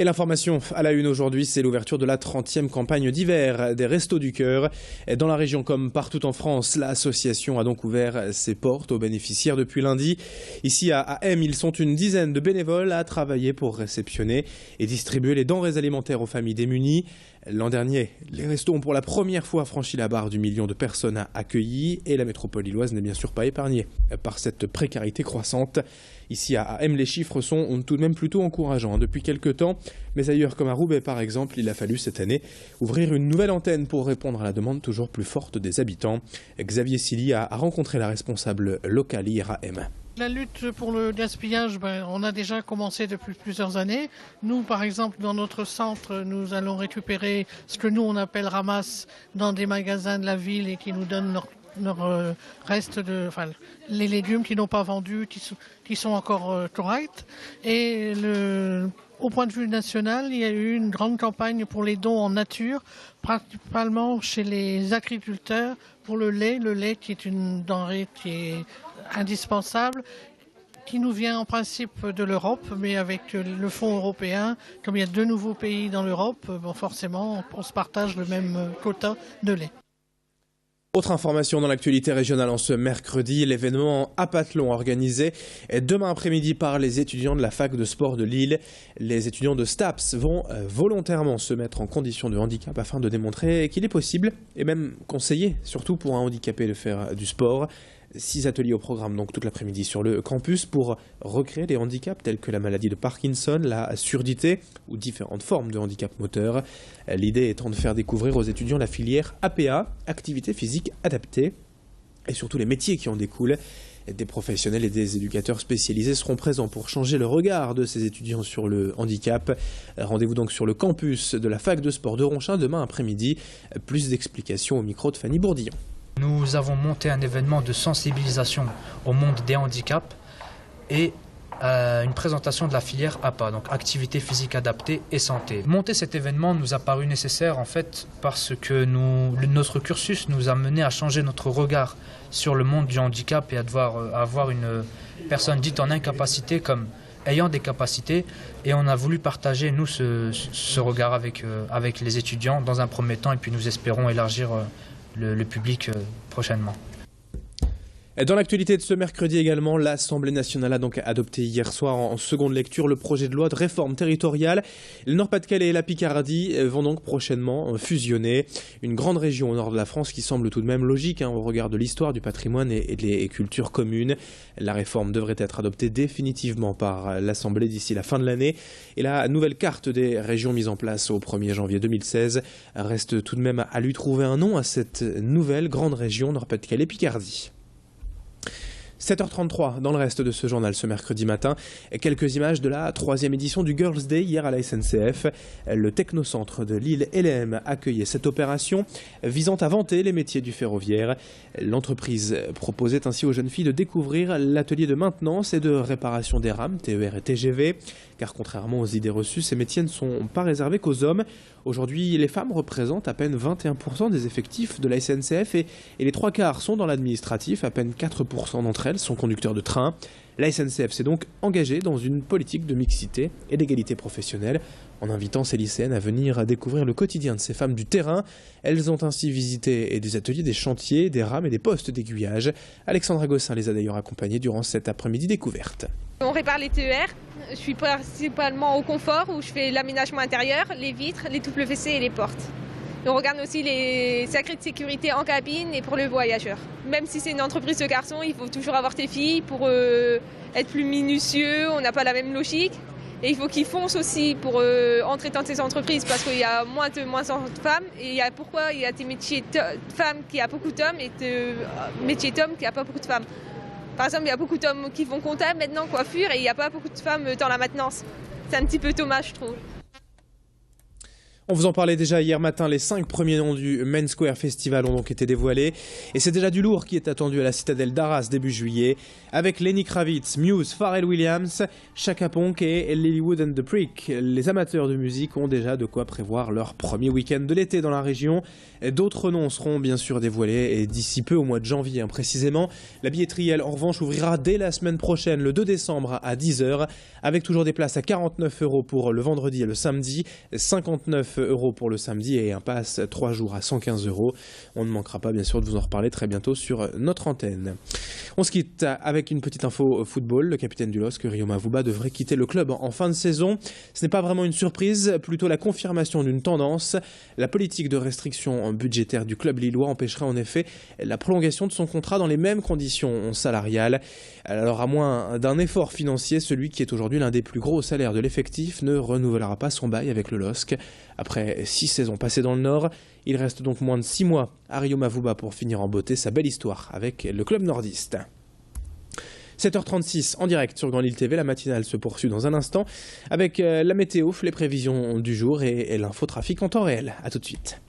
Et l'information à la une aujourd'hui, c'est l'ouverture de la 30e campagne d'hiver des Restos du Cœur. Dans la région comme partout en France, l'association a donc ouvert ses portes aux bénéficiaires depuis lundi. Ici à M, ils sont une dizaine de bénévoles à travailler pour réceptionner et distribuer les denrées alimentaires aux familles démunies. L'an dernier, les restos ont pour la première fois franchi la barre du million de personnes accueillies et la métropole lilloise n'est bien sûr pas épargnée par cette précarité croissante. Ici à M, les chiffres sont tout de même plutôt encourageants depuis quelques temps, mais ailleurs comme à Roubaix par exemple, il a fallu cette année ouvrir une nouvelle antenne pour répondre à la demande toujours plus forte des habitants. Xavier Silly a rencontré la responsable locale hier à M. La lutte pour le gaspillage, on a déjà commencé depuis plusieurs années. Nous, par exemple, dans notre centre, nous allons récupérer ce que nous, on appelle ramasse dans des magasins de la ville et qui nous donnent leur reste les légumes qui n'ont pas vendus, qui sont encore corrects. Et au point de vue national, il y a eu une grande campagne pour les dons en nature, principalement chez les agriculteurs pour le lait qui est une denrée qui est indispensable, qui nous vient en principe de l'Europe, mais avec le fonds européen, comme il y a 2 nouveaux pays dans l'Europe, forcément on se partage le même quota de lait. Autre information dans l'actualité régionale en ce mercredi, l'événement Apathlon organisé demain après-midi par les étudiants de la fac de sport de Lille. Les étudiants de STAPS vont volontairement se mettre en condition de handicap afin de démontrer qu'il est possible et même conseillé, surtout pour un handicapé, de faire du sport. 6 ateliers au programme donc toute l'après-midi sur le campus pour recréer les handicaps tels que la maladie de Parkinson, la surdité ou différentes formes de handicap moteur. L'idée étant de faire découvrir aux étudiants la filière APA, activité physique adaptée, et surtout les métiers qui en découlent. Des professionnels et des éducateurs spécialisés seront présents pour changer le regard de ces étudiants sur le handicap. Rendez-vous donc sur le campus de la fac de sport de Ronchin demain après-midi. Plus d'explications au micro de Fanny Bourdillon. Nous avons monté un événement de sensibilisation au monde des handicaps et une présentation de la filière APA, donc activité physique adaptée et santé. Monter cet événement nous a paru nécessaire en fait parce que notre cursus nous a mené à changer notre regard sur le monde du handicap et à devoir avoir une personne dite en incapacité comme ayant des capacités, et on a voulu partager nous ce regard avec les étudiants dans un premier temps, et puis nous espérons élargir le public prochainement. Dans l'actualité de ce mercredi également, l'Assemblée nationale a donc adopté hier soir en seconde lecture le projet de loi de réforme territoriale. Le Nord-Pas-de-Calais et la Picardie vont donc prochainement fusionner. Une grande région au nord de la France qui semble tout de même logique au regard de l'histoire, du patrimoine et des cultures communes. La réforme devrait être adoptée définitivement par l'Assemblée d'ici la fin de l'année. Et la nouvelle carte des régions mise en place au 1er janvier 2016 reste tout de même à lui trouver un nom à cette nouvelle grande région Nord-Pas-de-Calais-Picardie. 7h33 dans le reste de ce journal ce mercredi matin. Quelques images de la 3e édition du Girls Day hier à la SNCF. Le technocentre de Lille LM accueillait cette opération visant à vanter les métiers du ferroviaire. L'entreprise proposait ainsi aux jeunes filles de découvrir l'atelier de maintenance et de réparation des rames, TER et TGV. Car contrairement aux idées reçues, ces métiers ne sont pas réservés qu'aux hommes. Aujourd'hui, les femmes représentent à peine 21% des effectifs de la SNCF et les 3/4 sont dans l'administratif. À peine 4% d'entre elles sont conducteurs de train. La SNCF s'est donc engagée dans une politique de mixité et d'égalité professionnelle en invitant ces lycéennes à venir découvrir le quotidien de ces femmes du terrain. Elles ont ainsi visité des ateliers, des chantiers, des rames et des postes d'aiguillage. Alexandra Gossin les a d'ailleurs accompagnées durant cet après-midi découverte. On répare les TER. Je suis principalement au confort où je fais l'aménagement intérieur, les vitres, les doubles WC et les portes. Et on regarde aussi les sacrés de sécurité en cabine et pour le voyageur. Même si c'est une entreprise de garçons, il faut toujours avoir tes filles pour être plus minutieux, on n'a pas la même logique. Et il faut qu'ils foncent aussi pour entrer dans ces entreprises parce qu'il y a moins de femmes. Et il y a des métiers de femmes qui a beaucoup d'hommes et de métiers d'hommes qui a pas beaucoup de femmes. Par exemple, il y a beaucoup d'hommes qui font comptable maintenant, coiffure, et il n'y a pas beaucoup de femmes dans la maintenance. C'est un petit peu dommage, je trouve. On vous en parlait déjà hier matin, les 5 premiers noms du Main Square Festival ont donc été dévoilés. Et c'est déjà du lourd qui est attendu à la citadelle d'Arras début juillet. Avec Lenny Kravitz, Muse, Pharrell Williams, Chaka Ponk et Lilywood and the Prick. Les amateurs de musique ont déjà de quoi prévoir leur premier week-end de l'été dans la région. D'autres noms seront bien sûr dévoilés et d'ici peu, au mois de janvier précisément. La billetterie, elle, en revanche, ouvrira dès la semaine prochaine, le 2 décembre à 10h, avec toujours des places à 49 € pour le vendredi et le samedi, 59 € pour le samedi et un pass 3 jours à 115 €. On ne manquera pas bien sûr de vous en reparler très bientôt sur notre antenne. On se quitte avec une petite info football. Le capitaine du LOSC, Rio Mavuba, devrait quitter le club en fin de saison. Ce n'est pas vraiment une surprise, plutôt la confirmation d'une tendance. La politique de restriction budgétaire du club lillois empêcherait en effet la prolongation de son contrat dans les mêmes conditions salariales. Alors à moins d'un effort financier, celui qui est aujourd'hui l'un des plus gros salaires de l'effectif ne renouvellera pas son bail avec le LOSC. Après 6 saisons passées dans le Nord, il reste donc moins de 6 mois à Rio Mavuba pour finir en beauté sa belle histoire avec le club nordiste. 7h36 en direct sur Grand Lille TV, la matinale se poursuit dans un instant avec la météo, les prévisions du jour et l'infotrafic en temps réel. A tout de suite.